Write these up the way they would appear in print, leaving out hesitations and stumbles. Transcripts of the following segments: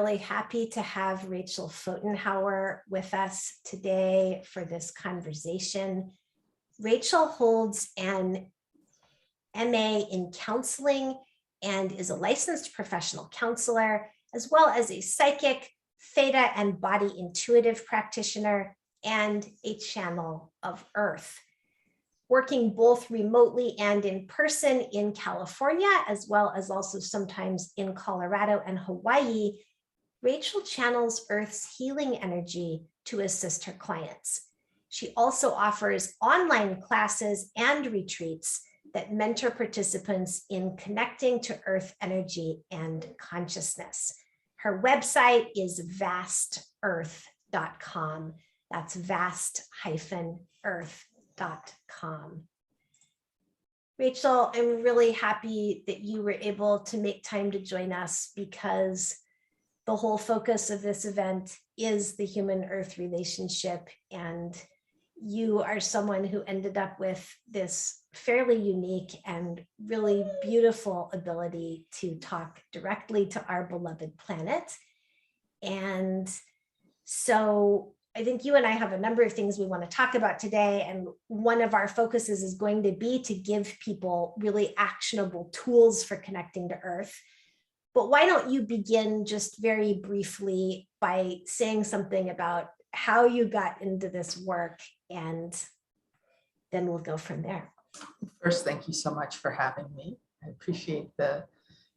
really happy to have Rachel Pfotenhauer with us today for this conversation. Rachel holds an MA in counseling and is a licensed professional counselor, as well as a psychic, theta, and body intuitive practitioner, and a channel of Earth. Working both remotely and in person in California, as well as also sometimes in Colorado and Hawaii, Rachel channels Earth's healing energy to assist her clients. She also offers online classes and retreats that mentor participants in connecting to Earth energy and consciousness. Her website is vastearth.com. That's vast-earth.com. Rachel, I'm really happy that you were able to make time to join us, because the whole focus of this event is the human-Earth relationship, and you are someone who ended up with this fairly unique and really beautiful ability to talk directly to our beloved planet. And so I think you and I have a number of things we want to talk about today. And one of our focuses is going to be to give people really actionable tools for connecting to Earth. But why don't you begin just very briefly by saying something about how you got into this work, and then we'll go from there. First, thank you so much for having me. I appreciate the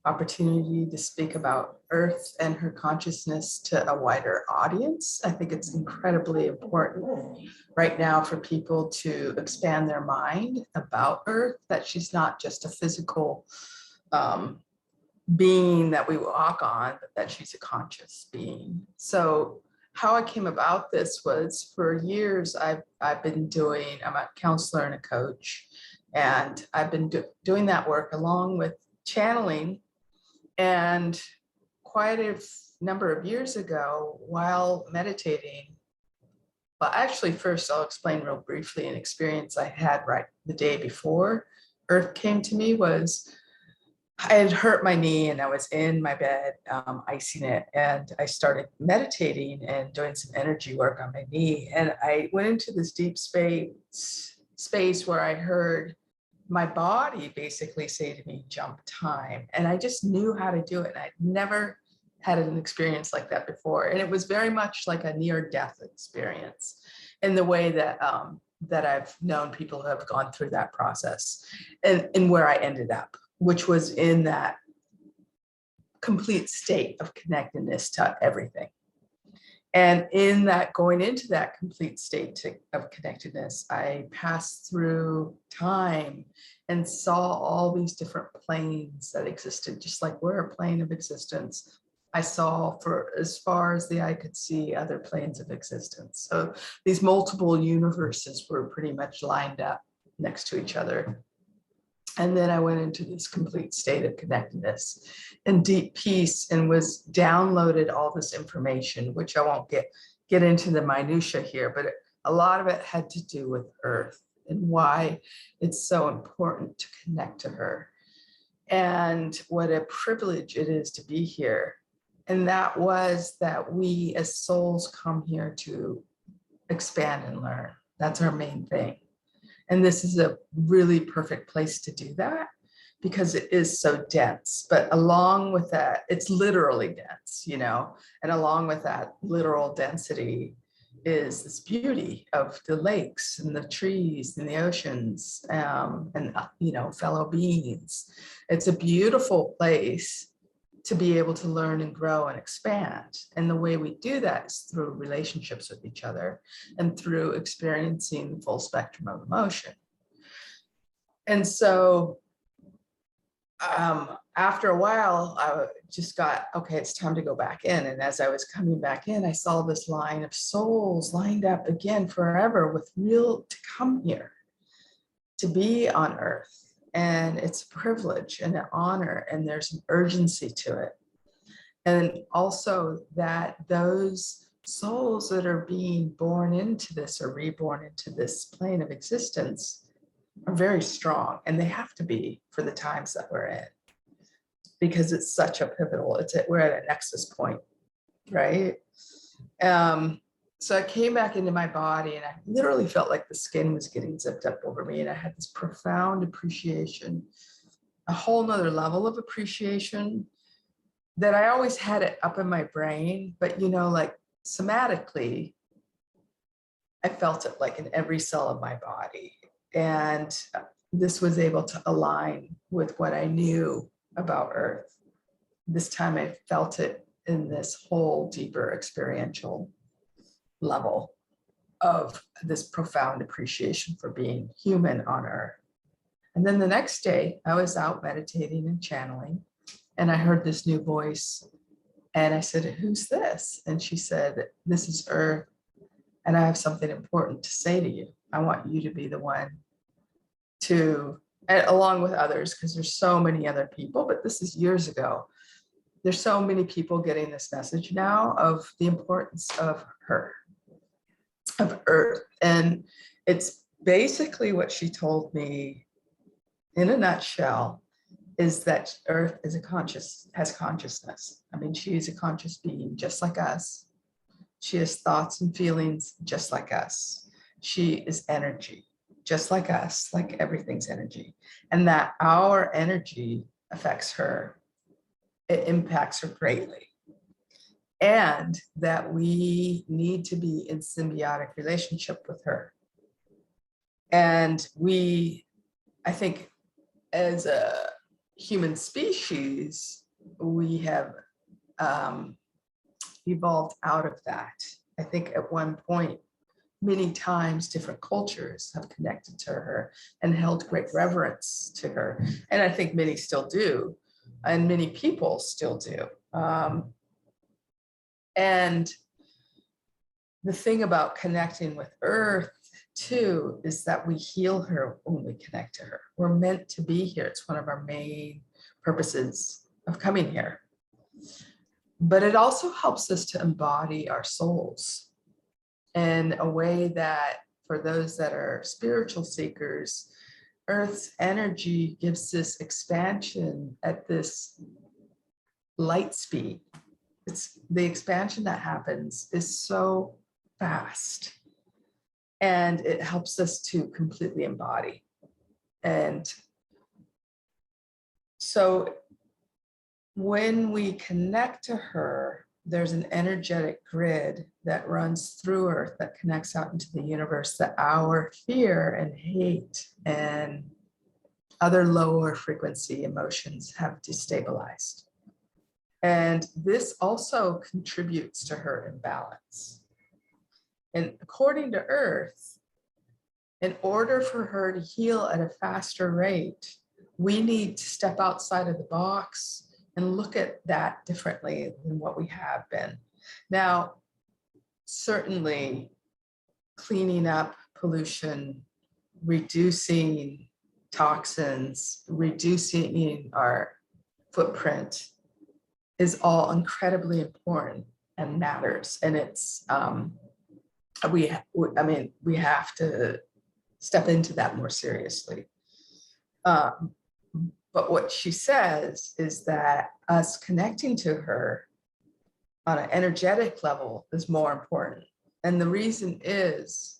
opportunity to speak about Earth and her consciousness to a wider audience. I think it's incredibly important right now for people to expand their mind about Earth, that she's not just a physical being that we walk on, but that she's a conscious being. So how I came about this was, for years I'm a counselor and a coach, and I've been doing that work along with channeling. And quite a number of years ago, while meditating, well, actually, first I'll explain real briefly an experience I had right the day before Earth came to me. Was I had hurt my knee and I was in my bed icing it, and I started meditating and doing some energy work on my knee. And I went into this deep space where I heard my body basically say to me, jump time. And I just knew how to do it. And I'd never had an experience like that before. And it was very much like a near-death experience in the way that that I've known people who have gone through that process, and where I ended up, which was in that complete state of connectedness to everything. And in that, going into that complete state of connectedness, I passed through time and saw all these different planes that existed, just like we're a plane of existence. I saw, for as far as the eye could see, other planes of existence. So these multiple universes were pretty much lined up next to each other. And then I went into this complete state of connectedness and deep peace, and was downloaded all this information, which I won't get into the minutia here, but a lot of it had to do with Earth and why it's so important to connect to her, and what a privilege it is to be here. And that was that we as souls come here to expand and learn. That's our main thing. And this is a really perfect place to do that, because it is so dense. But along with that, it's literally dense, and along with that literal density is this beauty of the lakes and the trees and the oceans, and fellow beings. It's a beautiful place to be able to learn and grow and expand. And the way we do that is through relationships with each other and through experiencing the full spectrum of emotion. And so after a while, I just got, okay, it's time to go back in. And as I was coming back in, I saw this line of souls lined up again forever with to come here, to be on Earth. And it's a privilege and an honor, and there's an urgency to it. And also that those souls that are being born into this or reborn into this plane of existence are very strong, and they have to be for the times that we're in, because it's such a pivotal, we're at a nexus point right? So I came back into my body and I literally felt like the skin was getting zipped up over me. And I had this profound appreciation, a whole nother level of appreciation that I always had it up in my brain, but like somatically, I felt it like in every cell of my body. And this was able to align with what I knew about Earth. This time I felt it in this whole deeper experiential level of this profound appreciation for being human on Earth. And then the next day I was out meditating and channeling, and I heard this new voice, and I said, "Who's this?" And she said, "This is Earth, and I have something important to say to you. I want you to be the one to," and along with others, because there's so many other people, but this is years ago. There's so many people getting this message now of the importance of her, of Earth. And it's basically what she told me in a nutshell, is that Earth is has consciousness. I mean, she is a conscious being just like us. She has thoughts and feelings just like us. She is energy just like us, like everything's energy. And that our energy affects her. It impacts her greatly. And that we need to be in symbiotic relationship with her. And I think as a human species, we have evolved out of that. I think at one point, many times different cultures have connected to her and held great reverence to her. And I think many still do, and many people still do. And the thing about connecting with Earth too is that we heal her when we connect to her. We're meant to be here. It's one of our main purposes of coming here. But it also helps us to embody our souls in a way that, for those that are spiritual seekers, Earth's energy gives this expansion at this light speed. It's the expansion that happens is so fast, and it helps us to completely embody. And so when we connect to her, there's an energetic grid that runs through Earth that connects out into the universe that our fear and hate and other lower frequency emotions have destabilized. And this also contributes to her imbalance. And according to Earth, in order for her to heal at a faster rate, we need to step outside of the box and look at that differently than what we have been. Now, certainly cleaning up pollution, reducing toxins, reducing our footprint is all incredibly important and matters. And it's, we have to step into that more seriously. But what she says is that us connecting to her on an energetic level is more important. And the reason is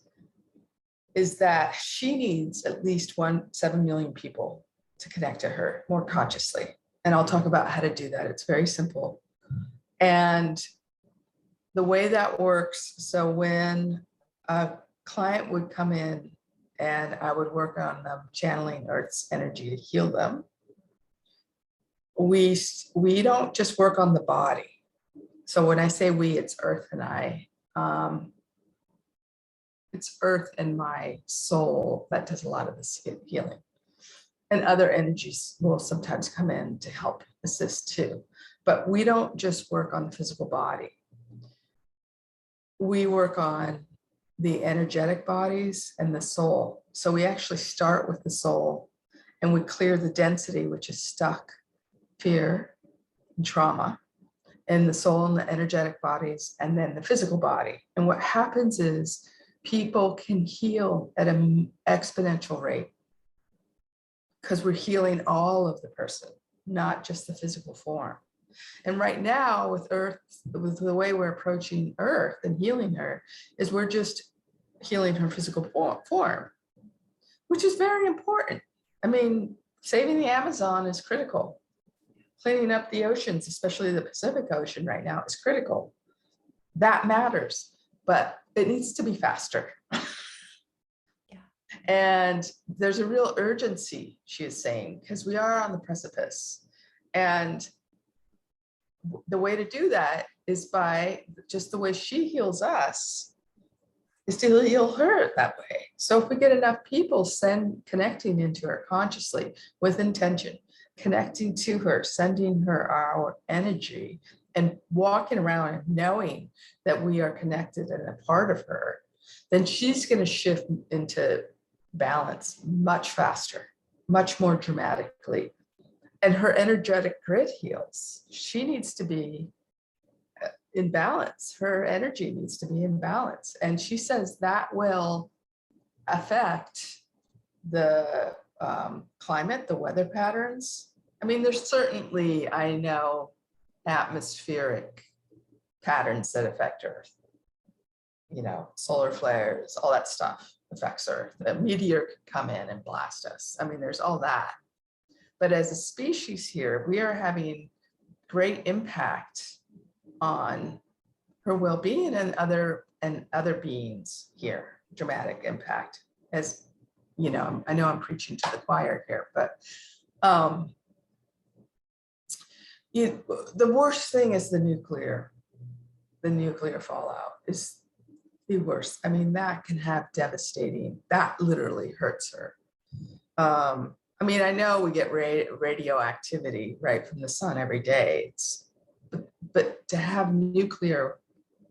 that she needs at least 7 million people to connect to her more consciously. And I'll talk about how to do that. It's very simple. And the way that works, so when a client would come in and I would work on them channeling Earth's energy to heal them, we don't just work on the body. So when I say we, it's Earth and I. It's Earth and my soul that does a lot of this healing. And other energies will sometimes come in to help assist too. But we don't just work on the physical body. We work on the energetic bodies and the soul. So we actually start with the soul and we clear the density, which is stuck, fear, and trauma, and the soul and the energetic bodies, and then the physical body. And what happens is people can heal at an exponential rate because we're healing all of the person, not just the physical form. And right now with Earth, with the way we're approaching Earth and healing her, is we're just healing her physical form, which is very important. I mean, saving the Amazon is critical. Cleaning up the oceans, especially the Pacific Ocean right now, is critical. That matters, but it needs to be faster. And there's a real urgency, she is saying, because we are on the precipice. And the way to do that is by just the way she heals us, is to heal her that way. So if we get enough people connecting into her consciously with intention, connecting to her, sending her our energy, and walking around and knowing that we are connected and a part of her, then she's going to shift into balance much faster, much more dramatically. And her energetic grid heals. She needs to be in balance. Her energy needs to be in balance. And she says that will affect the climate, the weather patterns. I mean, there's certainly, I know, atmospheric patterns that affect Earth. You know, solar flares, all that stuff affects Earth. A meteor could come in and blast us. I mean, there's all that. But as a species here, we are having great impact on her well-being and other beings here. Dramatic impact. As you know, I know I'm preaching to the choir here, but the worst thing is the nuclear fallout is the worst. I mean, that can have devastating, that literally hurts her. I mean, I know we get radioactivity right from the sun every day, but to have nuclear,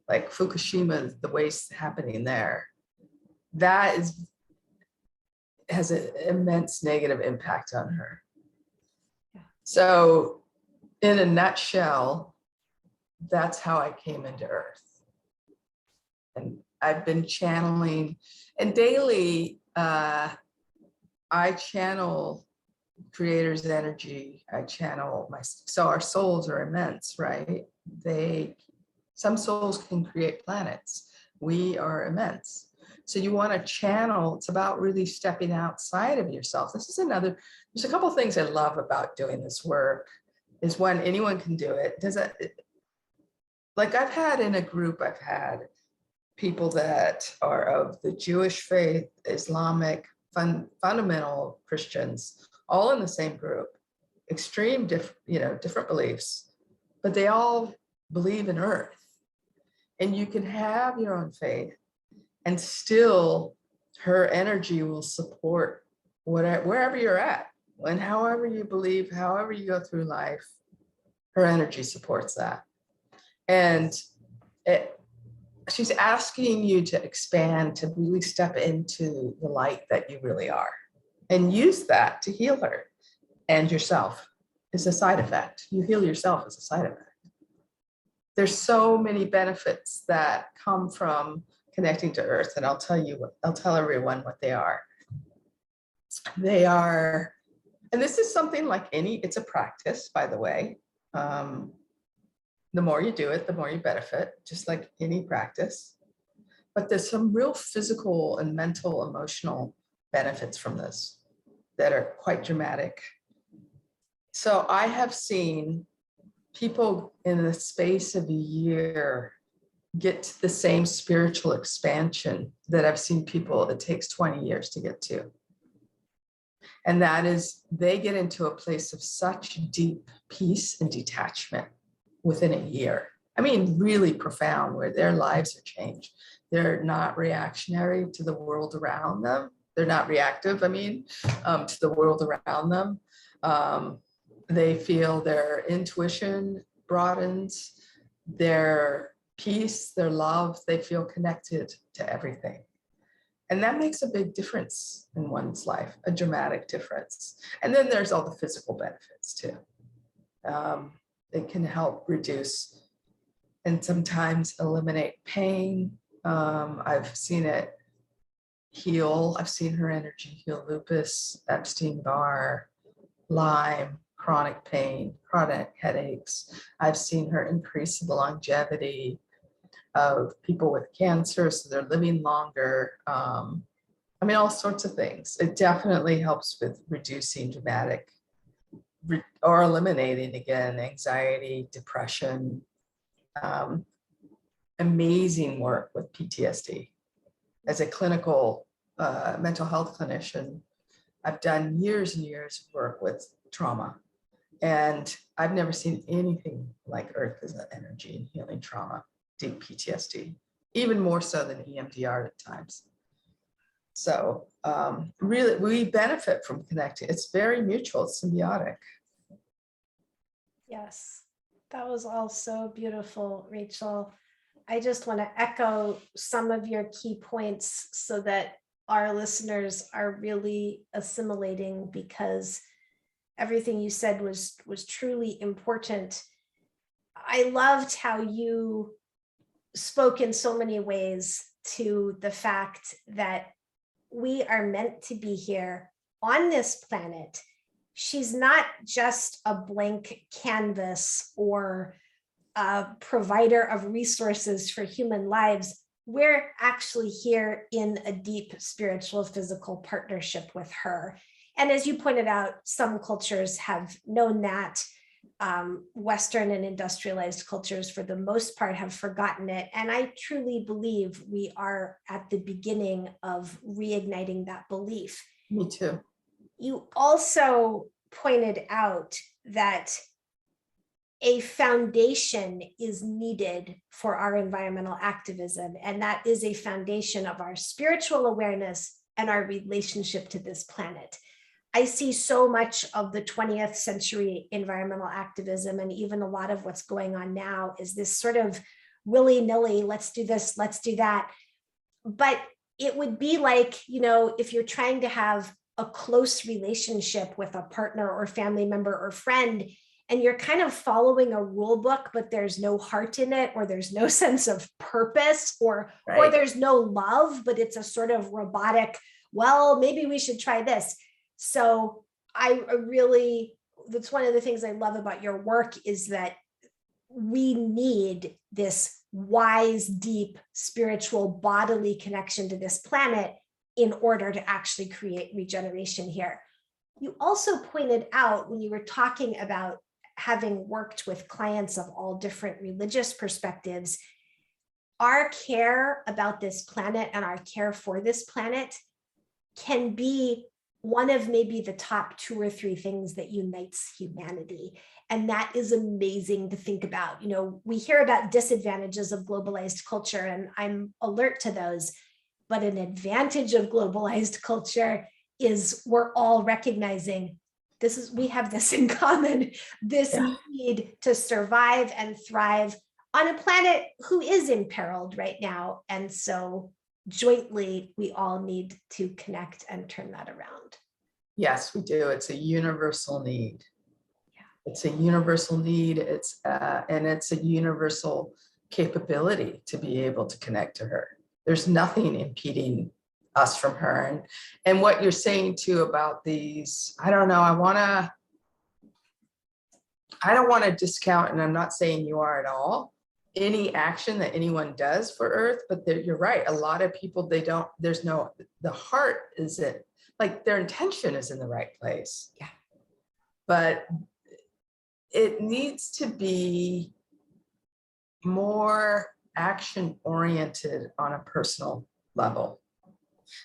like Fukushima, the waste happening there, that has an immense negative impact on her. Yeah. So in a nutshell, that's how I came into Earth. And I've been channeling, and daily, I channel creator's energy. I channel so our souls are immense, right? Some souls can create planets. We are immense. So you want to channel, it's about really stepping outside of yourself. There's a couple of things I love about doing this work is when anyone can do it. Like I've had in a group, I've had people that are of the Jewish faith, Islamic, fundamental Christians, all in the same group, extreme, different beliefs, but they all believe in Earth. And you can have your own faith and still her energy will support wherever you're at, and however you believe, however you go through life, her energy supports that. And she's asking you to expand, to really step into the light that you really are and use that to heal her and yourself is a side effect. You heal yourself as a side effect. There's so many benefits that come from connecting to Earth, and I'll tell everyone what they are. They are, and this is something like it's a practice, by the way. The more you do it, the more you benefit, just like any practice. But there's some real physical and mental, emotional benefits from this that are quite dramatic. So I have seen people in the space of a year get to the same spiritual expansion that I've seen people, it takes 20 years to get to. And that is, they get into a place of such deep peace and detachment within a year. I mean, really profound, where their lives are changed. They're not reactionary to the world around them. They're not reactive, to the world around them. They feel their intuition broadens, their peace, their love, they feel connected to everything. And that makes a big difference in one's life, a dramatic difference. And then there's all the physical benefits too. It can help reduce and sometimes eliminate pain. I've seen it heal. I've seen her energy heal lupus, Epstein-Barr, Lyme, chronic pain, chronic headaches. I've seen her increase the longevity of people with cancer, so they're living longer. I mean, all sorts of things. It definitely helps with reducing dramatic or eliminating, again, anxiety, depression. Amazing work with PTSD. As a clinical mental health clinician, I've done years and years of work with trauma, and I've never seen anything like Earth as an energy in healing trauma, deep PTSD, even more so than EMDR at times. So really, we benefit from connecting. It's very mutual, it's symbiotic. Yes, that was all so beautiful, Rachel. I just want to echo some of your key points so that our listeners are really assimilating, because everything you said was truly important. I loved how you spoke in so many ways to the fact that we are meant to be here on this planet. She's not just a blank canvas or a provider of resources for human lives. We're actually here in a deep spiritual, physical partnership with her. And as you pointed out, some cultures have known that. Western and industrialized cultures, for the most part, have forgotten it. And I truly believe we are at the beginning of reigniting that belief. Me too. You also pointed out that a foundation is needed for our environmental activism, and that is a foundation of our spiritual awareness and our relationship to this planet. I see so much of the 20th century environmental activism, and even a lot of what's going on now, is this sort of willy-nilly, let's do this, let's do that. But it would be like, if you're trying to have a close relationship with a partner or family member or friend, and you're kind of following a rule book, but there's no heart in it, or there's no sense of purpose, or there's no love, but it's a sort of robotic, well, maybe we should try this. So that's one of the things I love about your work, is that we need this wise, deep, spiritual, bodily connection to this planet in order to actually create regeneration here. You also pointed out, when you were talking about having worked with clients of all different religious perspectives, our care about this planet and our care for this planet can be one of maybe the top 2 or 3 things that unites humanity. And that is amazing to think about. We hear about disadvantages of globalized culture, and I'm alert to those, but an advantage of globalized culture is we're all recognizing we have this in common, this need to survive and thrive on a planet who is imperiled right now. And so jointly, we all need to connect and turn that around. Yes, we do. It's a universal need. Yeah. It's a universal need. And it's a universal capability to be able to connect to her. There's nothing impeding us from her. And what you're saying too about these, I don't want to discount, and I'm not saying you are at all, any action that anyone does for Earth, but you're right. A lot of people, the heart isn't, like, their intention is in the right place. Yeah. But it needs to be more action oriented on a personal level.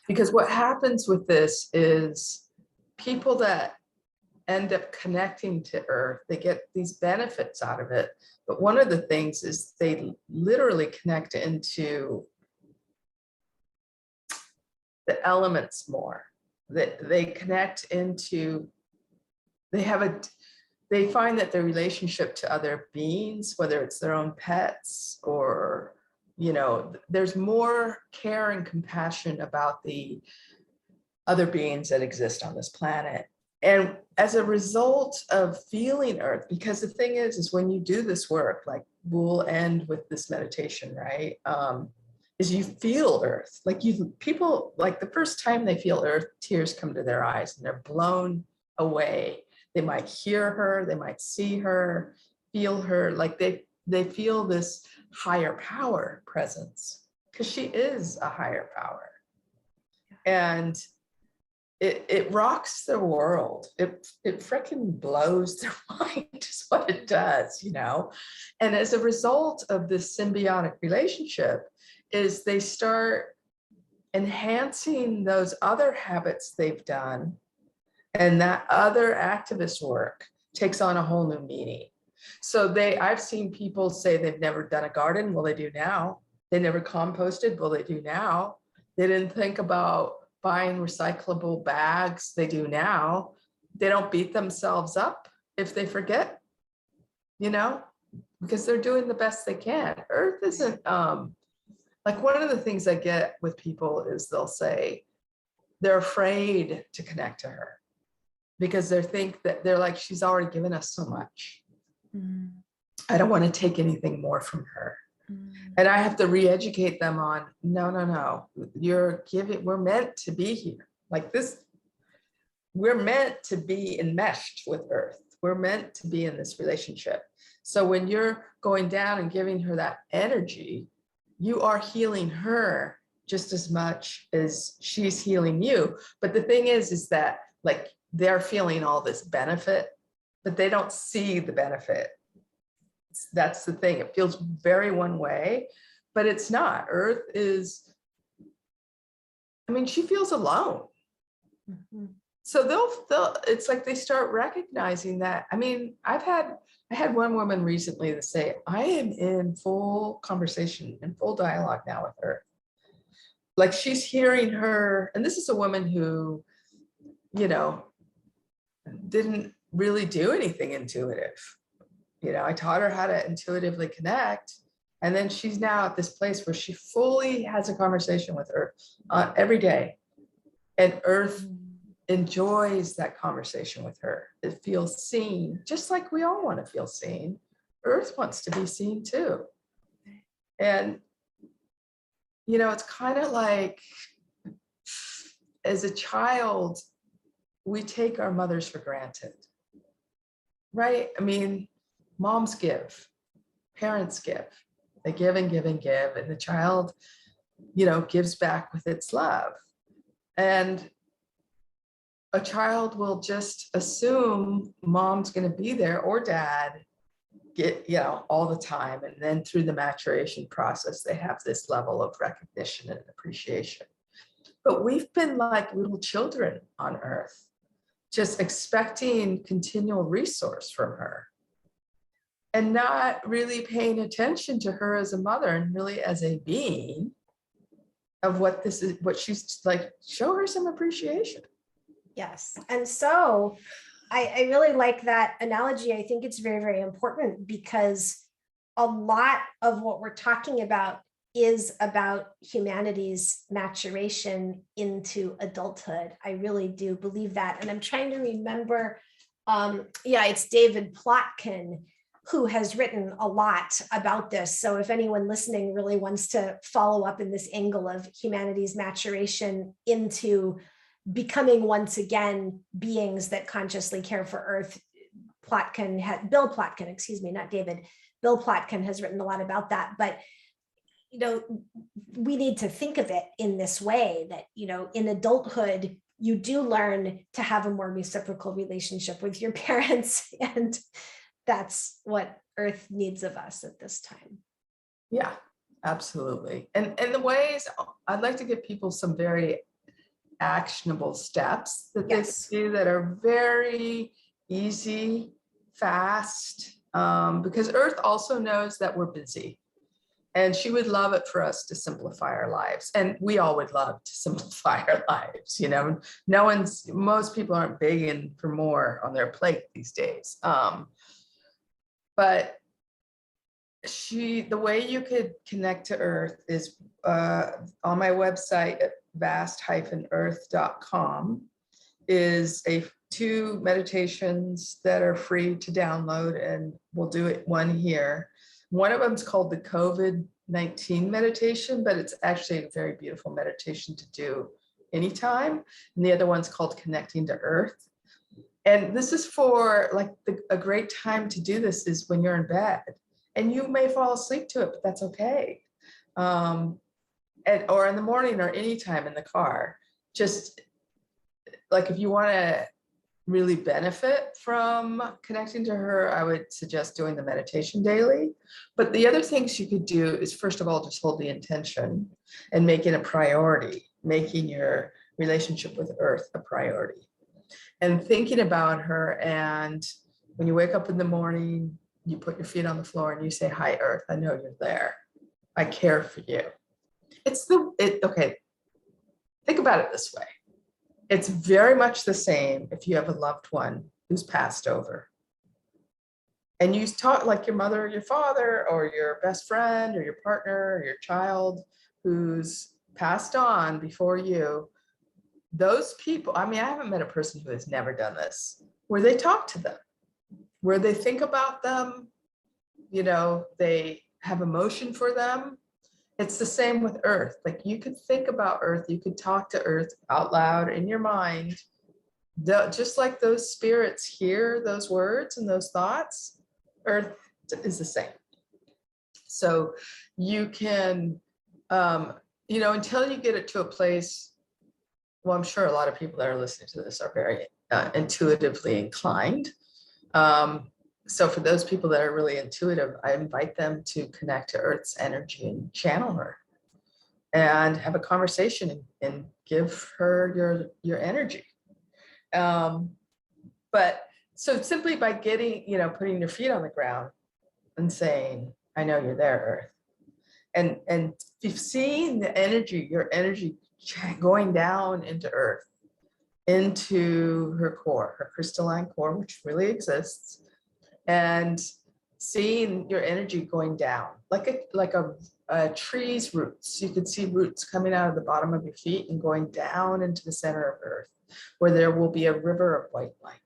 Because what happens with this is people that end up connecting to Earth, they get these benefits out of it. But one of the things is they literally connect into the elements more. They connect into, they find that their relationship to other beings, whether it's their own pets or, there's more care and compassion about the other beings that exist on this planet. And as a result of feeling Earth, because the thing is when you do this work, like we'll end with this meditation, right? Is you feel Earth. People, like the first time they feel Earth, tears come to their eyes and they're blown away. They might hear her, they might see her, feel her, like they feel this higher power presence, because she is a higher power. And it rocks the world. It freaking blows their mind is what it does, you know? And as a result of this symbiotic relationship is they start enhancing those other habits they've done. And that other activist work takes on a whole new meaning. So I've seen people say they've never done a garden. Well, they do now. They never composted. Well, they do now. They didn't think about buying recyclable bags. They do now. They don't beat themselves up if they forget, you know, because they're doing the best they can. Earth isn't, like one of the things I get with people is they'll say they're afraid to connect to her because they think that they're like, she's already given us so much. I don't want to take anything more from her. And I have to re-educate them on, no, we're meant to be here. Like this, we're meant to be enmeshed with Earth. We're meant to be in this relationship. So when you're going down and giving her that energy, you are healing her just as much as she's healing you. But the thing is that like they're feeling all this benefit, but they don't see the benefit. That's the thing. It feels very one way, but it's not. Earth is, I mean, she feels alone. So it's like they start recognizing that. I mean, I had one woman recently to say, I am in full conversation and full dialogue now with her. Like she's hearing her, and this is a woman who, you know, didn't really do anything intuitive. You know, I taught her how to intuitively connect. And then she's now at this place where she fully has a conversation with Earth every day. And Earth enjoys that conversation with her. It feels seen, just like we all want to feel seen. Earth wants to be seen too. And, you know, it's kind of like, as a child, we take our mothers for granted, right? I mean, moms give, parents give, they give and give and give, and the child, you know, gives back with its love. And a child will just assume mom's going to be there or dad, you know, all the time. And then through the maturation process, they have this level of recognition and appreciation. But we've been like little children on Earth, just expecting continual resource from her and not really paying attention to her as a mother and really as a being of what this is, what she's like, show her some appreciation. Yes. And so I really like that analogy. I think it's very, very important because a lot of what we're talking about is about humanity's maturation into adulthood. I really do believe that. And I'm trying to remember, it's David Plotkin who has written a lot about this. So if anyone listening really wants to follow up in this angle of humanity's maturation into becoming once again beings that consciously care for Earth, Bill Plotkin, excuse me, not David, Bill Plotkin has written a lot about that. But you know, we need to think of it in this way that, you know, in adulthood, you do learn to have a more reciprocal relationship with your parents. And that's what Earth needs of us at this time. Yeah, absolutely. And the ways, I'd like to give people some very actionable steps that they do that are very easy, fast, because Earth also knows that we're busy. And she would love it for us to simplify our lives. And we all would love to simplify our lives. You know, most people aren't begging for more on their plate these days. But the way you could connect to Earth is on my website at vast-earth.com is 2 meditations that are free to download, and we'll do one here. One of them is called the COVID-19 meditation, but it's actually a very beautiful meditation to do anytime. And the other one's called Connecting to Earth. And this is for like a great time to do this is when you're in bed, and you may fall asleep to it, but that's okay. Or in the morning or anytime in the car. Just like if you want to really benefit from connecting to her, I would suggest doing the meditation daily. But the other things you could do is, first of all, just hold the intention and make it a priority, making your relationship with Earth a priority. And thinking about her, and when you wake up in the morning, you put your feet on the floor and you say, "Hi, Earth, I know you're there. I care for you." Okay, think about it this way. It's very much the same if you have a loved one who's passed over. And you talk like your mother or your father or your best friend or your partner or your child who's passed on before you. Those people, I mean, I haven't met a person who has never done this, where they talk to them, where they think about them, they have emotion for them. It's the same with Earth. Like you could think about Earth, you could talk to Earth out loud in your mind. Just like those spirits hear those words and those thoughts, Earth is the same. So you can, until you get it to a place, well, I'm sure a lot of people that are listening to this are very intuitively inclined. So for those people that are really intuitive, I invite them to connect to Earth's energy and channel her and have a conversation and give her your energy. But so simply by getting, putting your feet on the ground and saying, "I know you're there, Earth." And you've seen the energy, your energy going down into Earth, into her core, her crystalline core, which really exists, and seeing your energy going down like a tree's roots. You could see roots coming out of the bottom of your feet and going down into the center of Earth, where there will be a river of white light,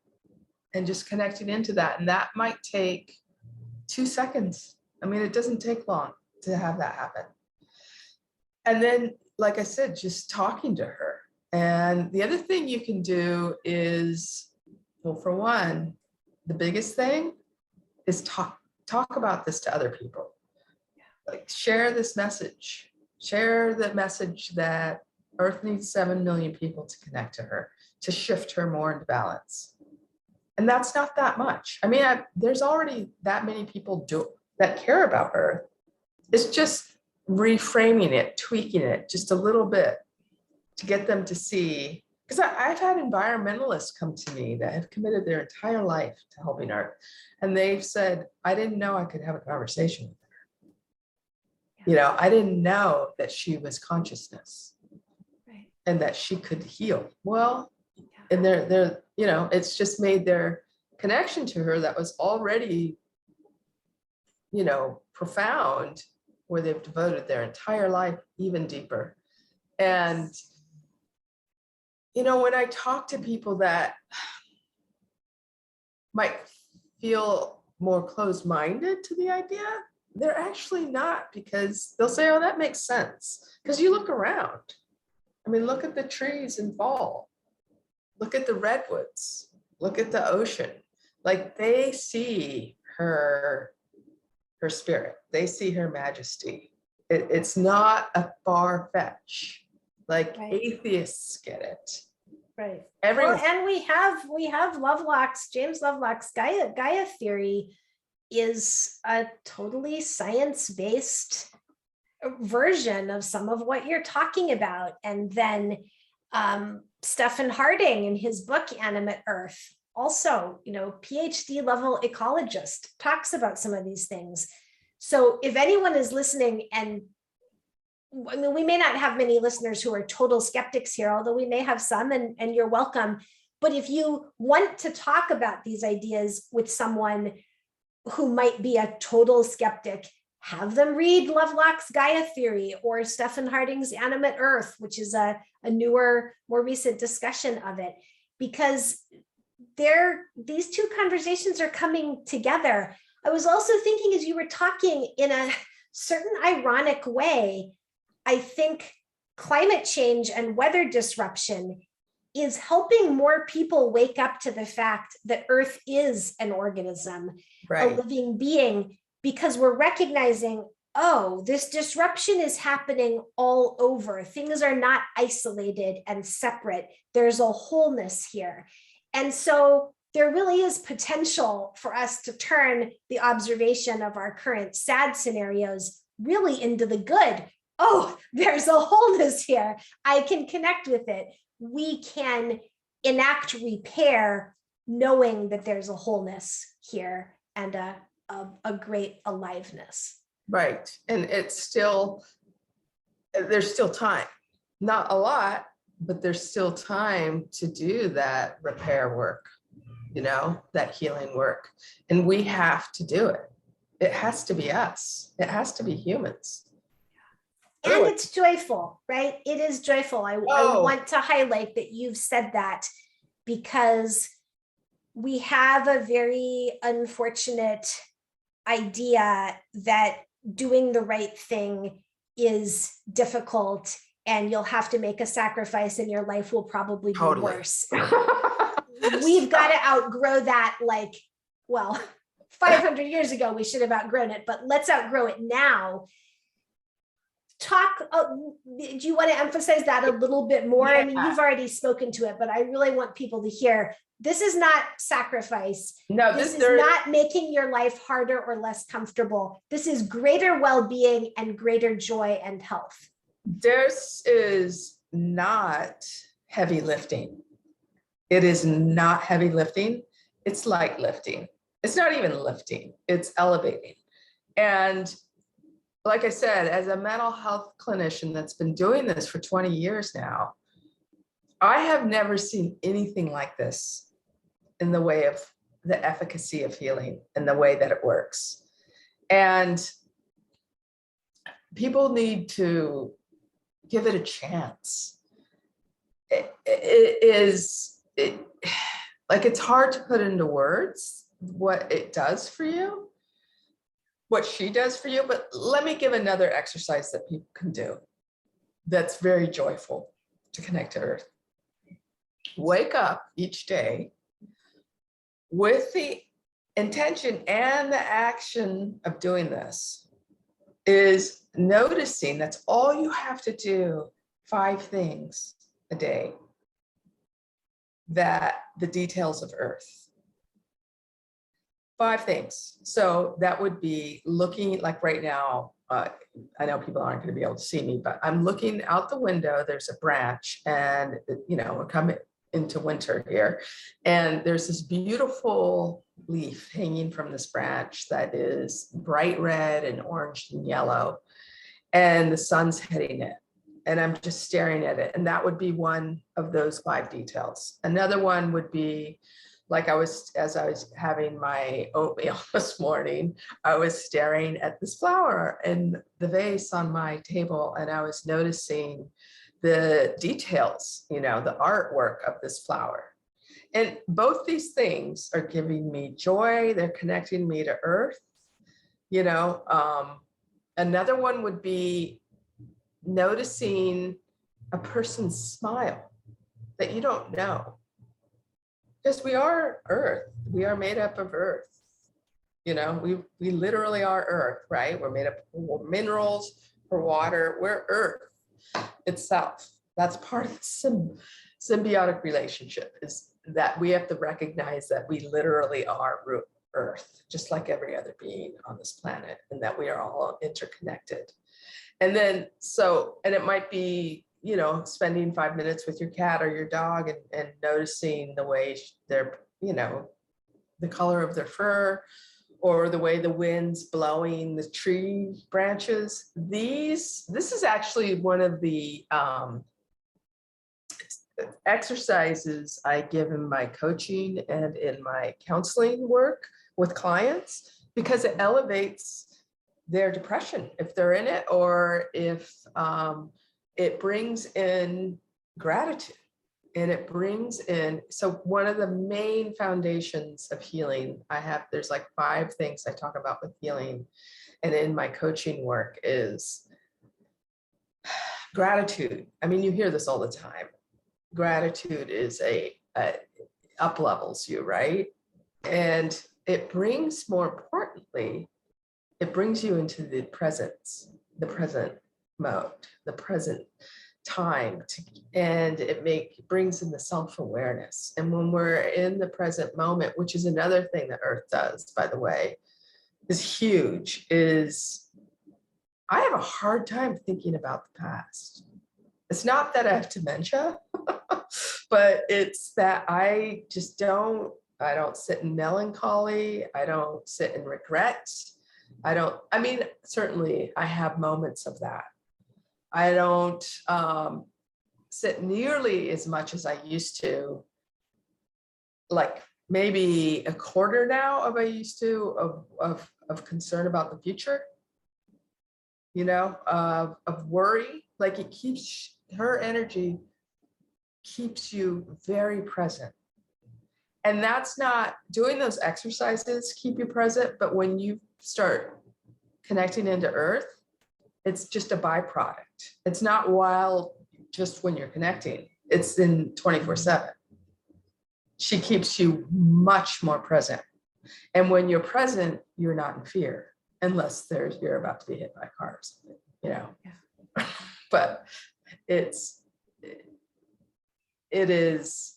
and just connecting into that. And that might take 2 seconds. I mean, it doesn't take long to have that happen. And then, like I said, just talking to her. And the other thing you can do is, well, for one, the biggest thing is talk about this to other people. Like share this message, share the message that Earth needs 7 million people to connect to her, to shift her more into balance. And that's not that much. I mean, there's already that many people that care about Earth. It's just reframing it, tweaking it just a little bit to get them to see. Because I've had environmentalists come to me that have committed their entire life to helping Earth. And they've said, "I didn't know I could have a conversation with her. Yeah. I didn't know that she was consciousness." Right. And that she could heal. Well, Yeah. and they're, it's just made their connection to her that was already, profound, where they've devoted their entire life even deeper. And, when I talk to people that might feel more closed-minded to the idea, they're actually not, because they'll say, "Oh, that makes sense." Because you look around. I mean, look at the trees in fall. Look at the redwoods. Look at the ocean. Like they see her spirit. They see her majesty. It's not a far fetch. Like Right. Atheists get it. Right. Everyone. Well, and we have Lovelock's, James Lovelock's Gaia theory is a totally science-based version of some of what you're talking about. And then Stephen Harding in his book Animate Earth, also, PhD level ecologist, talks about some of these things. So if anyone is listening, and I mean, we may not have many listeners who are total skeptics here, although we may have some, and you're welcome. But if you want to talk about these ideas with someone who might be a total skeptic, have them read Lovelock's Gaia theory or Stephen Harding's Animate Earth, which is a newer, more recent discussion of it, because these two conversations are coming together. I was also thinking, as you were talking, in a certain ironic way, I think climate change and weather disruption is helping more people wake up to the fact that Earth is an organism, a Right. living being, because we're recognizing, oh, this disruption is happening all over. Things are not isolated and separate. There's a wholeness here. And so there really is potential for us to turn the observation of our current sad scenarios really into the good. Oh, there's a wholeness here. I can connect with it. We can enact repair knowing that there's a wholeness here and a great aliveness. Right. And it's still, there's still time, not a lot, but there's still time to do that repair work, you know, that healing work. And we have to do it. It has to be us. It has to be humans. And it's joyful, right? It is joyful. I want to highlight that you've said that, because we have a very unfortunate idea that doing the right thing is difficult and you'll have to make a sacrifice and your life will probably be worse. We've got to outgrow that. Like, well, 500 years ago, we should have outgrown it, but let's outgrow it now. Do you want to emphasize that a little bit more? Yeah. I mean, you've already spoken to it, but I really want people to hear, this is not sacrifice. No, this is not making your life harder or less comfortable. This is greater well-being and greater joy and health. This is not heavy lifting. It is not heavy lifting. It's light lifting. It's not even lifting. It's elevating. And like I said, as a mental health clinician that's been doing this for 20 years now, I have never seen anything like this in the way of the efficacy of healing and the way that it works. And people need to give it a chance. It's hard to put into words what it does for you, what she does for you, but let me give another exercise that people can do that's very joyful to connect to Earth. Wake up each day with the intention and the action of doing this is noticing, that's all you have to do, 5 things a day, that the details of Earth. 5 things. So that would be looking, like right now, I know people aren't going to be able to see me, but I'm looking out the window. There's a branch and, you know, we're coming into winter here. And there's this beautiful leaf hanging from this branch that is bright red and orange and yellow. And the sun's hitting it. And I'm just staring at it. And that would be one of those 5 details. Another one would be, like as I was having my oatmeal this morning, I was staring at this flower in the vase on my table, and I was noticing the details, you know, the artwork of this flower. And both these things are giving me joy. They're connecting me to Earth. You know, another one would be noticing a person's smile that you don't know. Because we are Earth. We are made up of Earth. You know, we literally are Earth, right? We're made up of minerals, for water. We're Earth itself. That's part of the symbiotic relationship, is that we have to recognize that we literally are Earth, just like every other being on this planet, and that we are all interconnected. And then, and it might be, you know, spending 5 minutes with your cat or your dog and noticing the way they're, you know, the color of their fur, or the way the wind's blowing the tree branches. This is actually one of the exercises I give in my coaching and in my counseling work with clients, because it elevates their depression if they're in it, or if it brings in gratitude, and it brings in, so one of the main foundations of healing there's like 5 things I talk about with healing and in my coaching work is gratitude. I mean, you hear this all the time. gratitude is a up levels you, right? And it brings, more importantly, it brings you into the present mode, the present time, and it brings in the self-awareness. And when we're in the present moment, which is another thing that Earth does, by the way, is huge, is I have a hard time thinking about the past. It's not that I have dementia, but it's that I don't sit in melancholy. I don't sit in regret. I mean, certainly I have moments of that. I don't sit nearly as much as I used to, like maybe a quarter now of I used to of concern about the future, of worry. Like her energy keeps you very present. And that's not doing those exercises keep you present, but when you start connecting into Earth, it's just a byproduct. It's not wild just when you're connecting. It's in 24/7. She keeps you much more present. And when you're present, you're not in fear, unless you're about to be hit by a car or something, Yeah. But it is,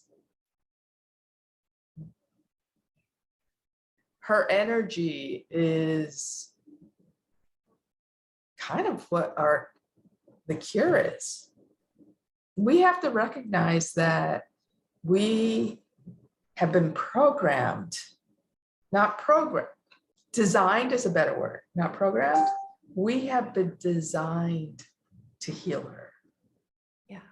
her energy is kind of what the cure is. We have to recognize that we have been designed is a better word, not programmed. We have been designed to heal her. Yeah.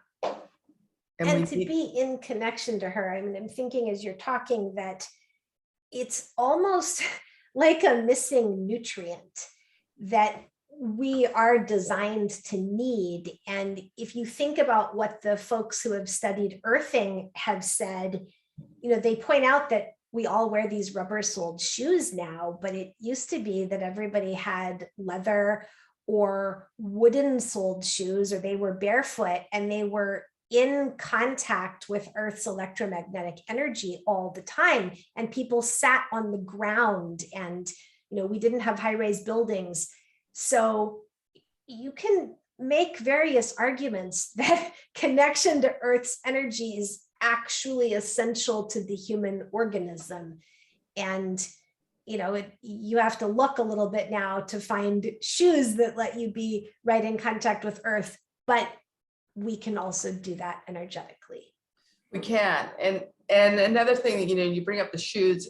And to be in connection to her. I mean, I'm thinking as you're talking that it's almost like a missing nutrient that we are designed to need. And if you think about what the folks who have studied earthing have said, they point out that we all wear these rubber-soled shoes now, but it used to be that everybody had leather or wooden-soled shoes, or they were barefoot and they were in contact with Earth's electromagnetic energy all the time. And people sat on the ground and, we didn't have high-rise buildings. So you can make various arguments that connection to Earth's energy is actually essential to the human organism. And, you have to look a little bit now to find shoes that let you be right in contact with Earth, but we can also do that energetically. We can. And another thing, you bring up the shoes,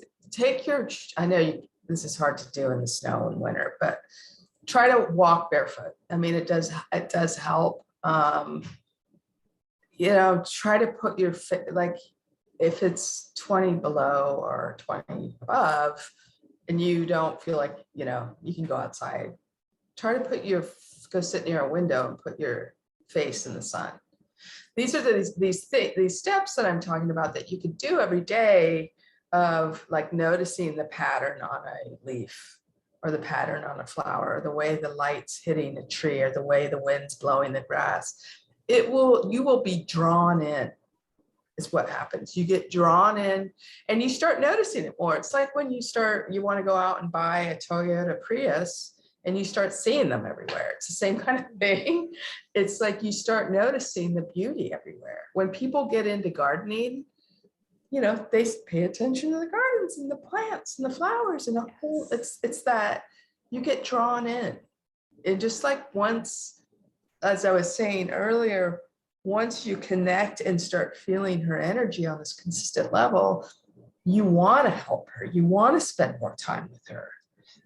I know this is hard to do in the snow and winter, but try to walk barefoot. I mean, it does help. Try to put your foot, like if it's 20 below or 20 above and you don't feel like, you can go outside, try to go sit near a window and put your face in the sun. These are these steps that I'm talking about that you could do every day, of like noticing the pattern on a leaf or the pattern on a flower, or the way the light's hitting a tree, or the way the wind's blowing the grass. You will be drawn in, is what happens. You get drawn in and you start noticing it more. It's like when you want to go out and buy a Toyota Prius and you start seeing them everywhere. It's the same kind of thing. It's like you start noticing the beauty everywhere. When people get into gardening, they pay attention to the gardens and the plants and the flowers and the whole, it's that you get drawn in. And just like once, as I was saying earlier, once you connect and start feeling her energy on this consistent level, you want to help her. You want to spend more time with her.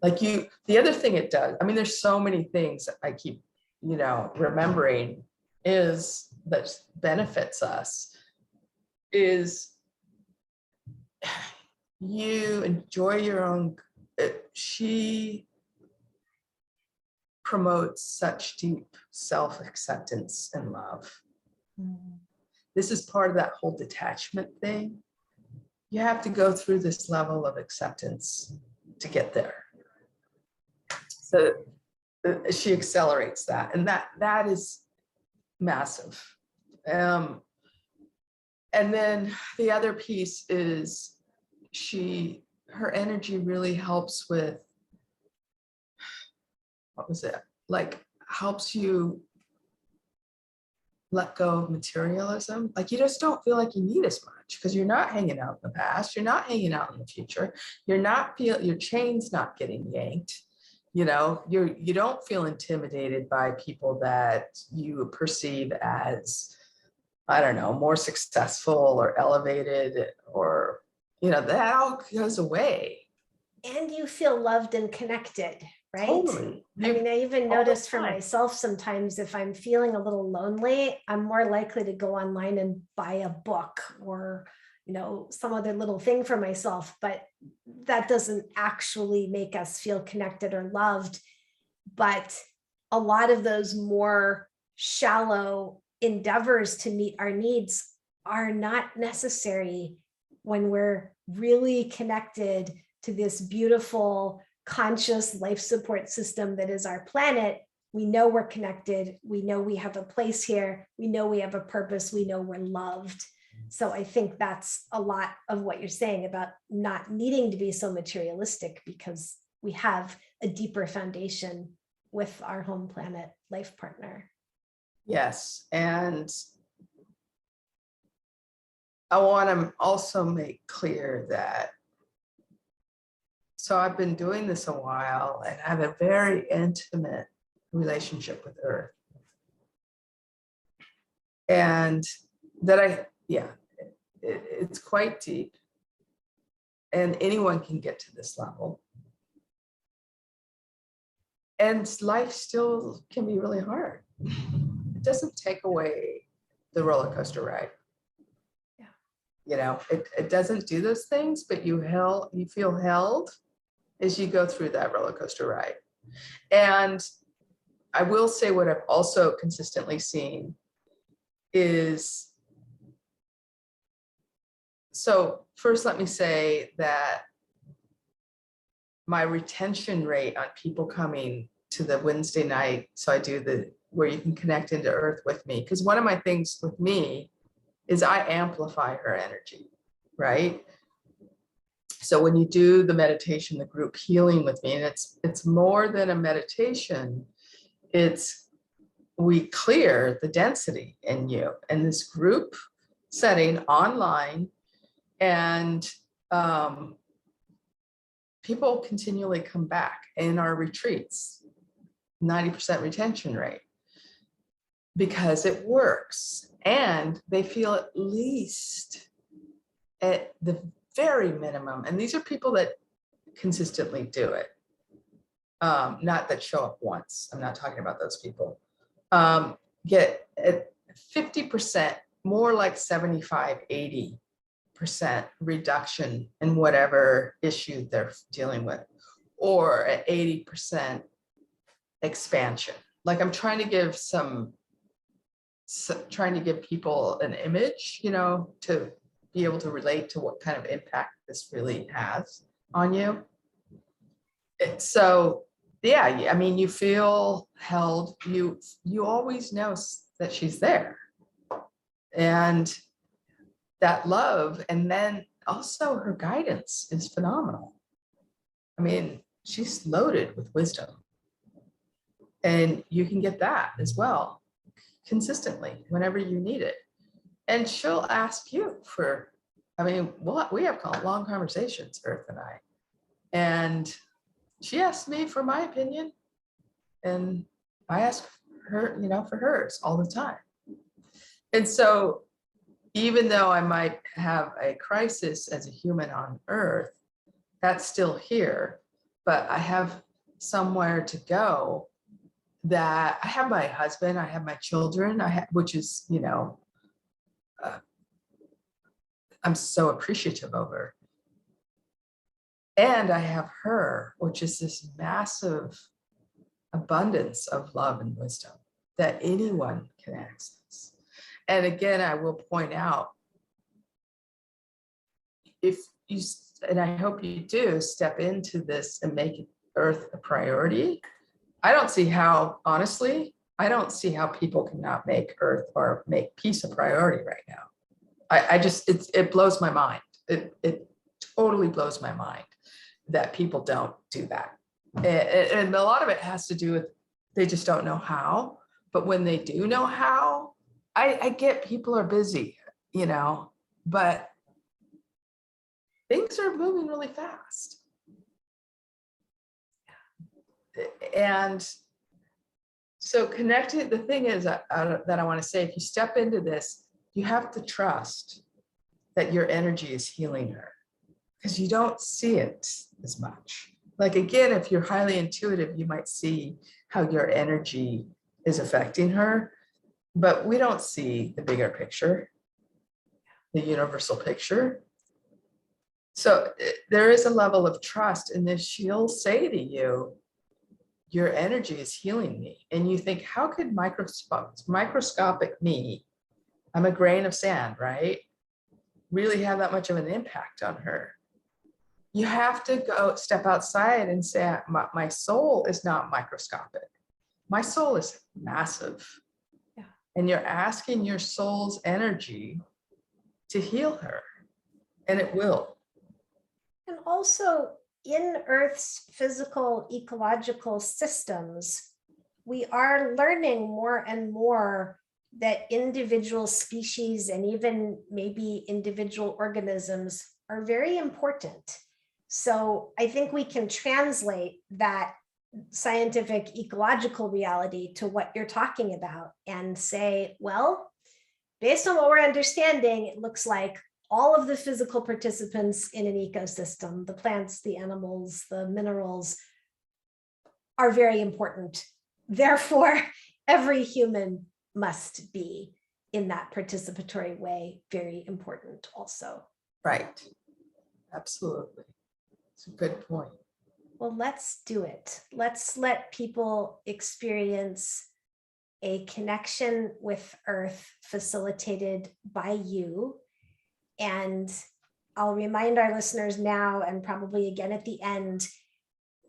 The other thing it does, I mean, there's so many things that I keep, remembering is that benefits us, is you enjoy your own, she promotes such deep self-acceptance and love. Mm-hmm. This is part of that whole detachment thing. You have to go through this level of acceptance to get there. So she accelerates that, and that is massive. And then the other piece is her energy really helps with, what was it? Like helps you let go of materialism. Like you just don't feel like you need as much because you're not hanging out in the past. You're not hanging out in the future. Your chain's not getting yanked. You know, you don't feel intimidated by people that you perceive as, I don't know, more successful or elevated, or, you know, that all goes away. And you feel loved and connected, right? Totally. I mean, I even all the notice for time. myself sometimes if I'm feeling a little lonely, I'm more likely to go online and buy a book or, you know, some other little thing for myself, but that doesn't actually make us feel connected or loved. But a lot of those more shallow endeavors to meet our needs are not necessary when we're really connected to this beautiful, conscious life support system that is our planet. We know we're connected. We know we have a place here. We know we have a purpose. We know we're loved. So I think that's a lot of what you're saying about not needing to be so materialistic, because we have a deeper foundation with our home planet life partner. Yes. And I want to also make clear that, so I've been doing this a while and I have a very intimate relationship with Earth. And that it's quite deep. And anyone can get to this level. And life still can be really hard. It doesn't take away the roller coaster ride. Yeah. You know, it doesn't do those things, but you feel held as you go through that roller coaster ride. And I will say what I've also consistently seen is, so first let me say that my retention rate on people coming to the Wednesday night, so I do where you can connect into Earth with me, because one of my things with me is I amplify her energy, right? So when you do the meditation, the group healing with me, and it's more than a meditation, we clear the density in you in this group setting online, and people continually come back in our retreats, 90% retention rate, because it works. And they feel at least at the very minimum, and these are people that consistently do it, not that show up once. I'm not talking about those people. Get at 50%, more like 75, 80% reduction in whatever issue they're dealing with, or at 80% expansion. Like I'm trying to give people an image, you know, to be able to relate to what kind of impact this really has on you. So yeah, I mean, you feel held, you always know that she's there, and that love, and then also her guidance is phenomenal. I mean, she's loaded with wisdom, and you can get that as well consistently whenever you need it. And she'll ask you for, I mean, we have long conversations, Earth and I, and she asked me for my opinion, and I ask her, you know, for hers all the time. And so even though I might have a crisis as a human on Earth, that's still here, but I have somewhere to go, that I have my husband, I have my children, which is, you know, I'm so appreciative of her. And I have her, which is this massive abundance of love and wisdom that anyone can access. And again, I will point out, if you, and I hope you do, step into this and make Earth a priority, I don't see how, honestly, I don't see how people cannot make Earth or make peace a priority right now. I just, it blows my mind. It totally blows my mind that people don't do that. And a lot of it has to do with, they just don't know how. But when they do know how, I get people are busy, you know, but things are moving really fast. And so connected, the thing is that I want to say, if you step into this, you have to trust that your energy is healing her, because you don't see it as much. Like, again, if you're highly intuitive, you might see how your energy is affecting her, but we don't see the bigger picture, the universal picture. So there is a level of trust in this. She'll say to you, your energy is healing me. And you think, how could microscopic me, I'm a grain of sand, right, really have that much of an impact on her? You have to go step outside and say, my soul is not microscopic. My soul is massive. Yeah. And you're asking your soul's energy to heal her, and it will. And also, in Earth's physical ecological systems, we are learning more and more that individual species and even maybe individual organisms are very important. So I think we can translate that scientific ecological reality to what you're talking about and say, well, based on what we're understanding, it looks like all of the physical participants in an ecosystem, the plants, the animals, the minerals, are very important. Therefore, every human must be, in that participatory way, very important also. Right. Absolutely. It's a good point. Well, let's do it. Let's let people experience a connection with Earth facilitated by you. And I'll remind our listeners now, and probably again at the end,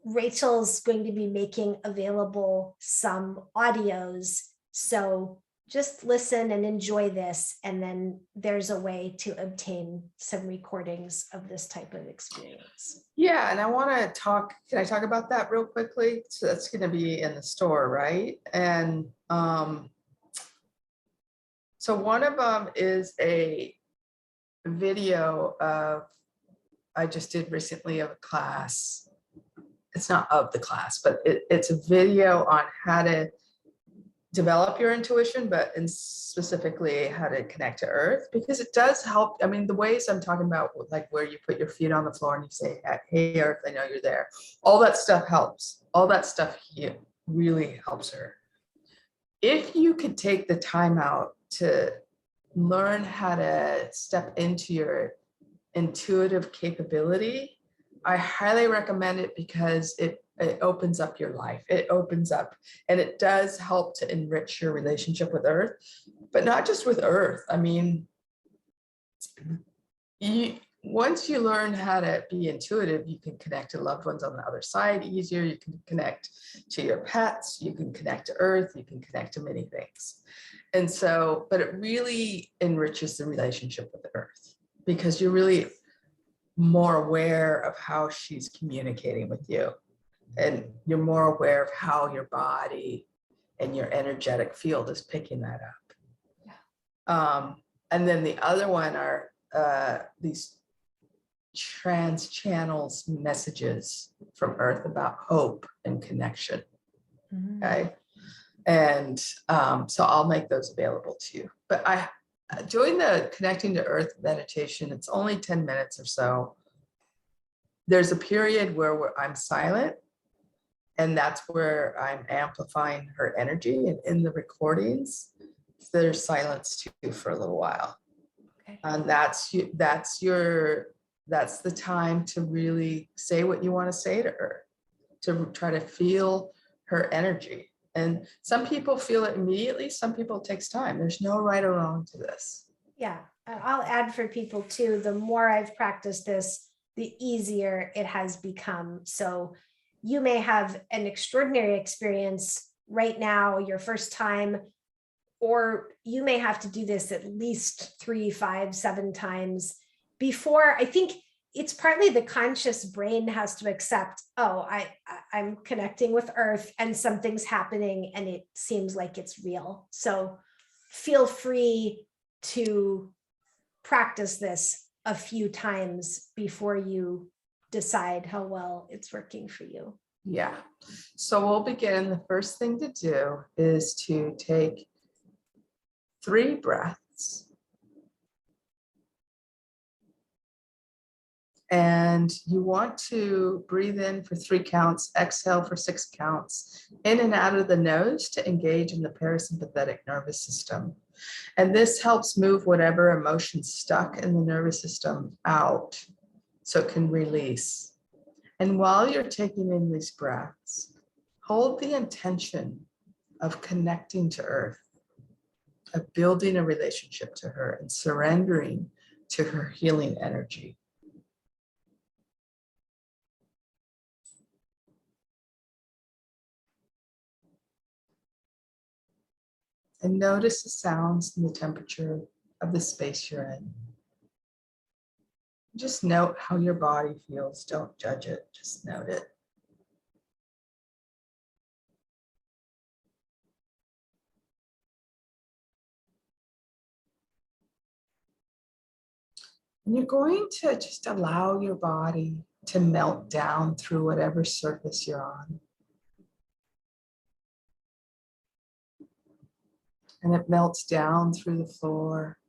Rachel's going to be making available some audios. So just listen and enjoy this. And then there's a way to obtain some recordings of this type of experience. Yeah, and I want to talk, can I talk about that real quickly? So that's going to be in the store, right? And so one of them is a video of, I just did recently of a class. It's not of the class, but it's a video on how to develop your intuition, but in specifically how to connect to Earth, because it does help. I mean, the ways I'm talking about, like where you put your feet on the floor and you say, hey, Earth, I know you're there. All that stuff helps. All that stuff really helps her. If you could take the time out to learn how to step into your intuitive capability, I highly recommend it, because it opens up your life. It opens up, and it does help to enrich your relationship with Earth, but not just with Earth. I mean, once you learn how to be intuitive, you can connect to loved ones on the other side easier. You can connect to your pets. You can connect to Earth. You can connect to many things. And so, but it really enriches the relationship with the Earth, because you're really more aware of how she's communicating with you. And you're more aware of how your body and your energetic field is picking that up. Yeah. And then the other one are these trans channels messages from Earth about hope and connection. Okay. And so I'll make those available to you. But doing the connecting to Earth meditation, it's only 10 minutes or so. There's a period where I'm silent, and that's where I'm amplifying her energy. And in the recordings, there's silence too for a little while. Okay. And that's the time to really say what you want to say to her, to try to feel her energy. And some people feel it immediately. Some people, it takes time. There's no right or wrong to this. Yeah, I'll add for people too, the more I've practiced this, the easier it has become. So you may have an extraordinary experience right now, your first time, or you may have to do this at least 3, 5, 7 times before. I think it's partly the conscious brain has to accept, oh, I'm connecting with earth and something's happening and it seems like it's real. So feel free to practice this a few times before you decide how well it's working for you. Yeah. So we'll begin. The first thing to do is to take 3 breaths. And you want to breathe in for 3 counts, exhale for 6 counts, in and out of the nose to engage in the parasympathetic nervous system. And this helps move whatever emotion's stuck in the nervous system out so it can release. And while you're taking in these breaths, hold the intention of connecting to earth, of building a relationship to her and surrendering to her healing energy. And notice the sounds and the temperature of the space you're in. Just note how your body feels. Don't judge it, just note it. And you're going to just allow your body to melt down through whatever surface you're on. And it melts down through the floor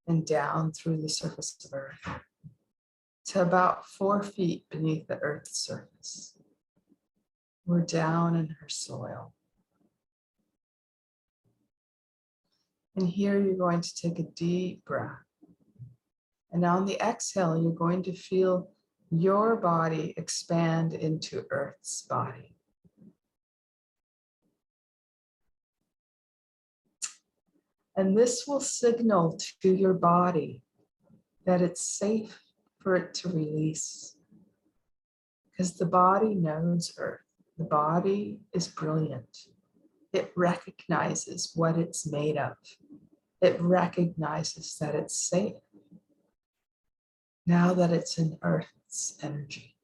and down through the surface of earth to about 4 feet beneath the earth's surface. We're down in her soil. And here you're going to take a deep breath. And on the exhale, you're going to feel your body expand into Earth's body. And this will signal to your body that it's safe for it to release. Because the body knows Earth. The body is brilliant. It recognizes what it's made of. It recognizes that it's safe now that it's in Earth's energy.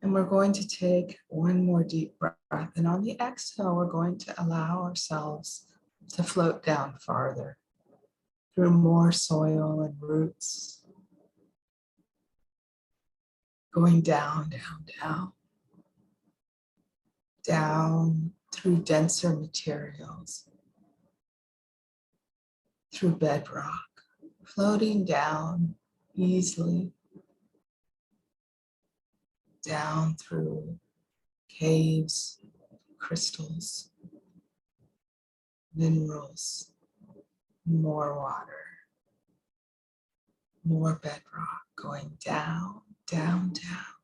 And we're going to take one more deep breath. And on the exhale, we're going to allow ourselves to float down farther through more soil and roots. Going down, down, down. Down through denser materials. Through bedrock. Floating down easily. Down through caves, crystals, minerals, more water, more bedrock, going down, down, down.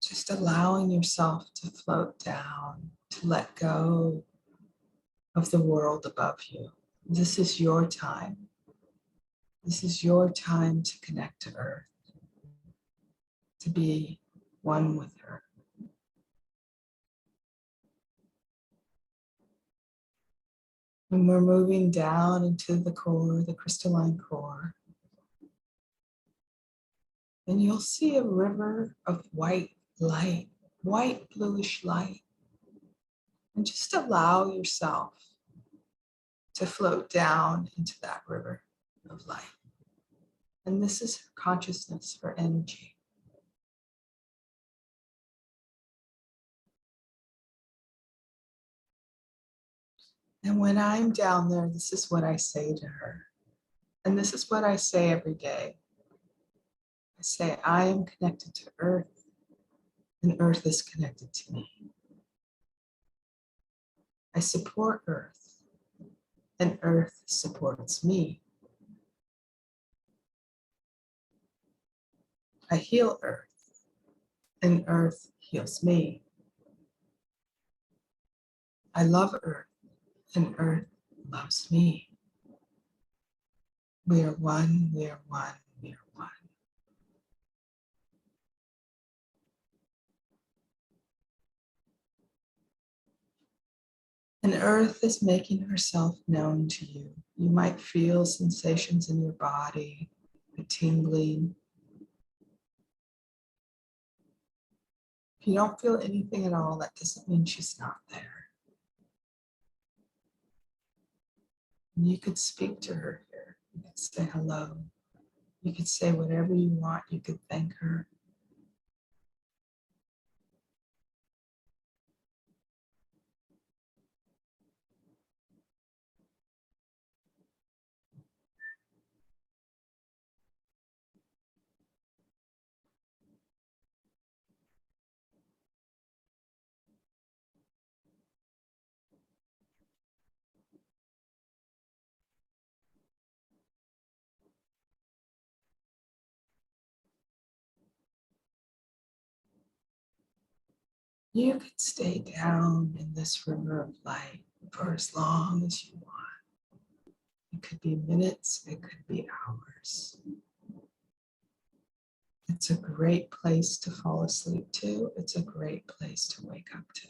Just allowing yourself to float down, to let go of the world above you. This is your time. This is your time to connect to Earth, to be one with her. When we're moving down into the core, the crystalline core, and you'll see a river of white light, white bluish light. And just allow yourself to float down into that river of light. And this is her consciousness, her energy. And when I'm down there, this is what I say to her. And this is what I say every day. I say, I am connected to Earth, and Earth is connected to me. I support Earth, and Earth supports me. I heal Earth, and Earth heals me. I love Earth, and Earth loves me. We are one, we are one, we are And Earth is making herself known to you. You might feel sensations in your body, a tingling. If you don't feel anything at all, that doesn't mean she's not there. And you could speak to her here. You could say hello. You could say whatever you want. You could thank her. You could stay down in this river of light for as long as you want. It could be minutes, it could be hours. It's a great place to fall asleep to. It's a great place to wake up to.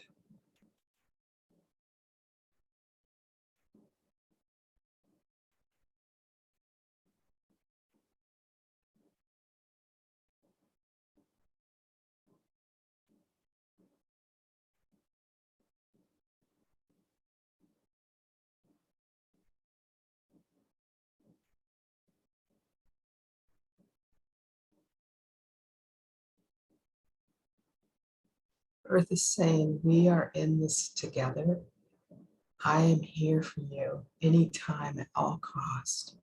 Earth is saying, we are in this together. I am here for you anytime at all cost.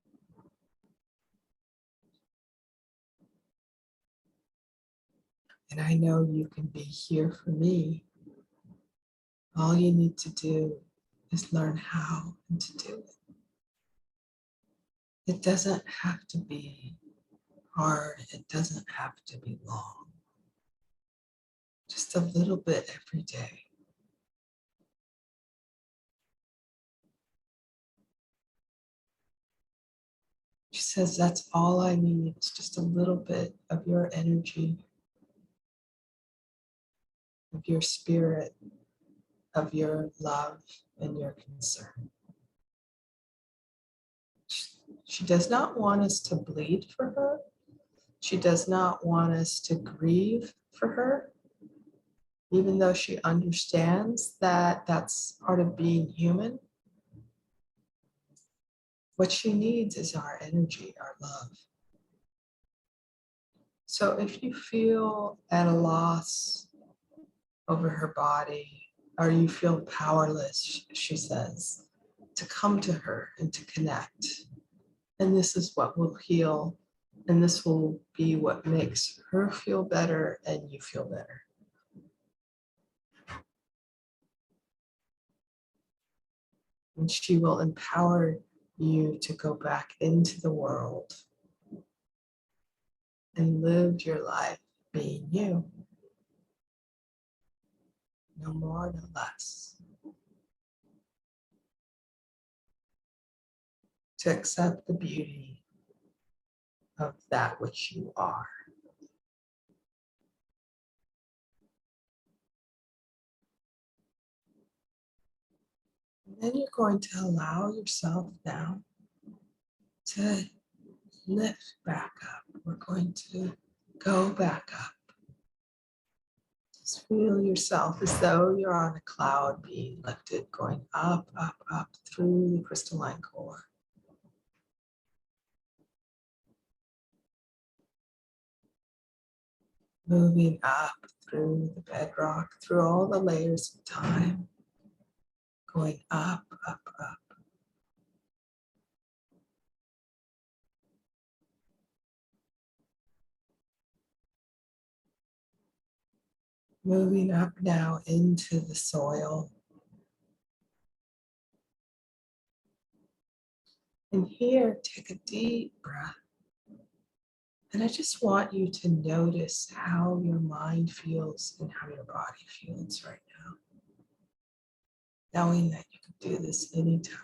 And I know you can be here for me. All you need to do is learn how and to do it. It doesn't have to be hard. It doesn't have to be long. Just a little bit every day. She says, that's all I need. It's just a little bit of your energy, of your spirit, of your love and your concern. She does not want us to bleed for her. She does not want us to grieve for her, even though she understands that that's part of being human. What she needs is our energy, our love. So if you feel at a loss over her body, or you feel powerless, she says, to come to her and to connect. And this is what will heal. And this will be what makes her feel better and you feel better. And she will empower you to go back into the world and live your life being you. No more, no less. To accept the beauty of that which you are. And then you're going to allow yourself now to lift back up. We're going to go back up. Just feel yourself as though you're on a cloud being lifted, going up, up, up through the crystalline core. Moving up through the bedrock, through all the layers of time, going up, up, up. Moving up now into the soil. And here, take a deep breath. And I just want you to notice how your mind feels and how your body feels right now. Knowing that you can do this anytime.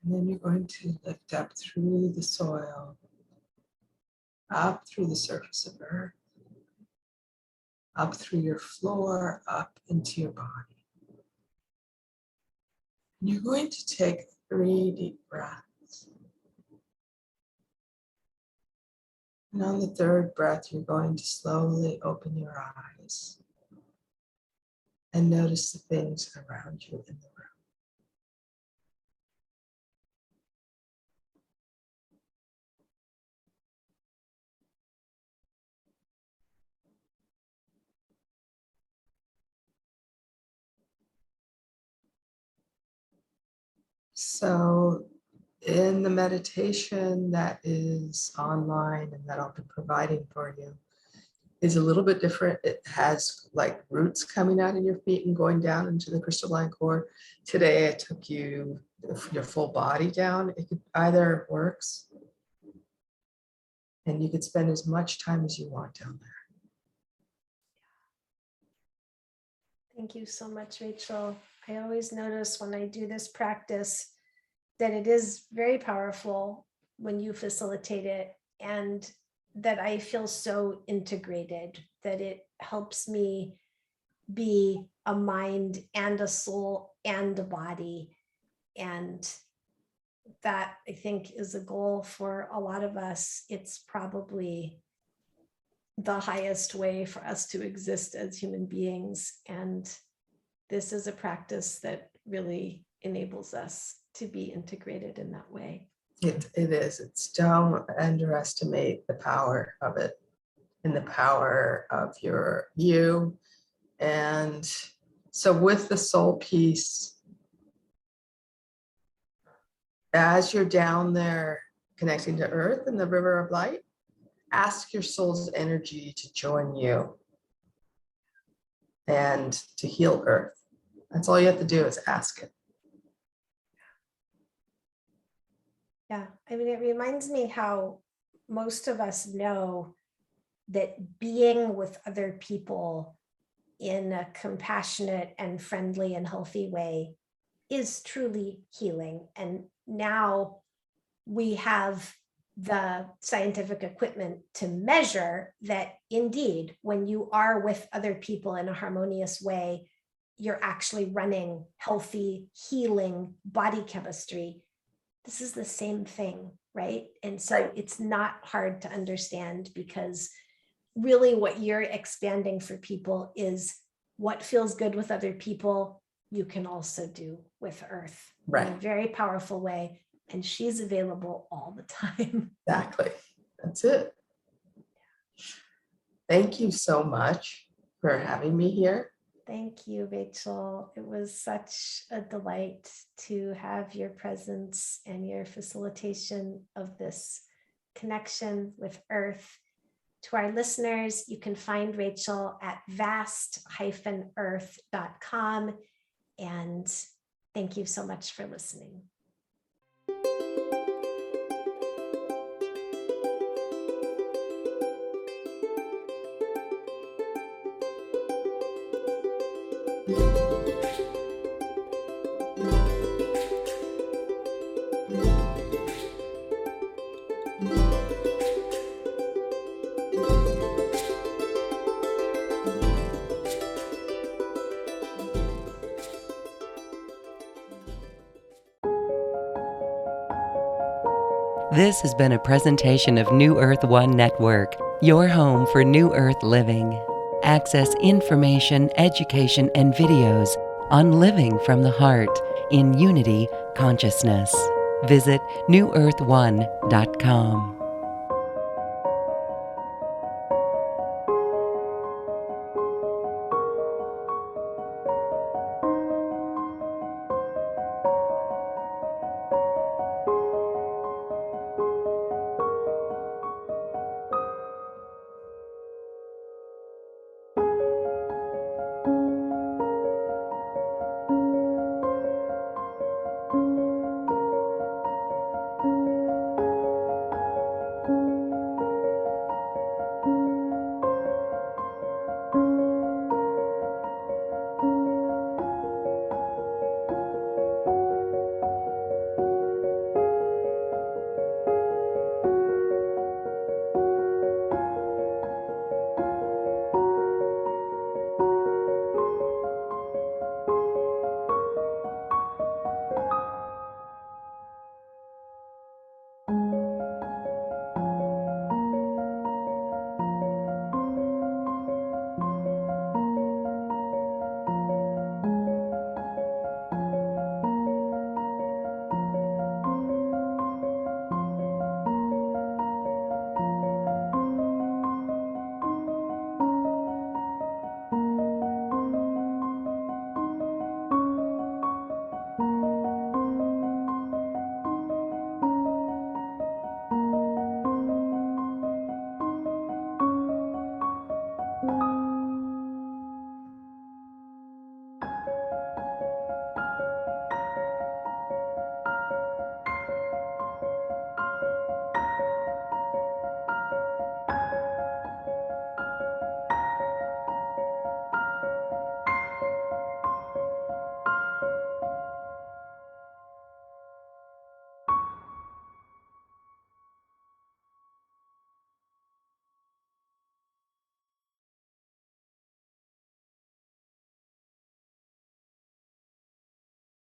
And then you're going to lift up through the soil, up through the surface of earth, up through your floor, up into your body. And you're going to take 3 deep breaths. And on the 3rd breath, you're going to slowly open your eyes and notice the things around you in the room. So in the meditation that is online and that I'll be providing for you is a little bit different. It has like roots coming out of your feet and going down into the crystalline core. Today I took your full body down. It could either works, and you could spend as much time as you want down there. Thank you so much, Rachel. I always notice when I do this practice that it is very powerful when you facilitate it, and that I feel so integrated, that it helps me be a mind and a soul and a body. And that, I think, is a goal for a lot of us. It's probably the highest way for us to exist as human beings. And this is a practice that really enables us to be integrated in that way. It is. It's, don't underestimate the power of it and the power of you. And so with the soul piece, as you're down there connecting to earth and the river of light, ask your soul's energy to join you and to heal earth. That's all you have to do is ask it. Yeah, I mean, it reminds me how most of us know that being with other people in a compassionate and friendly and healthy way is truly healing. And now we have the scientific equipment to measure that indeed, when you are with other people in a harmonious way, you're actually running healthy, healing body chemistry. This is the same thing, right? And so it's not hard to understand, because really what you're expanding for people is what feels good with other people, you can also do with earth, right, in a very powerful way. And she's available all the time. Exactly. That's it. Thank you so much for having me here. Thank you, Rachel. It was such a delight to have your presence and your facilitation of this connection with earth. To our listeners, you can find Rachel at vast-earth.com. And thank you so much for listening. This has been a presentation of New Earth One Network, your home for New Earth living. Access information, education, and videos on living from the heart in unity consciousness. Visit newearth1.com.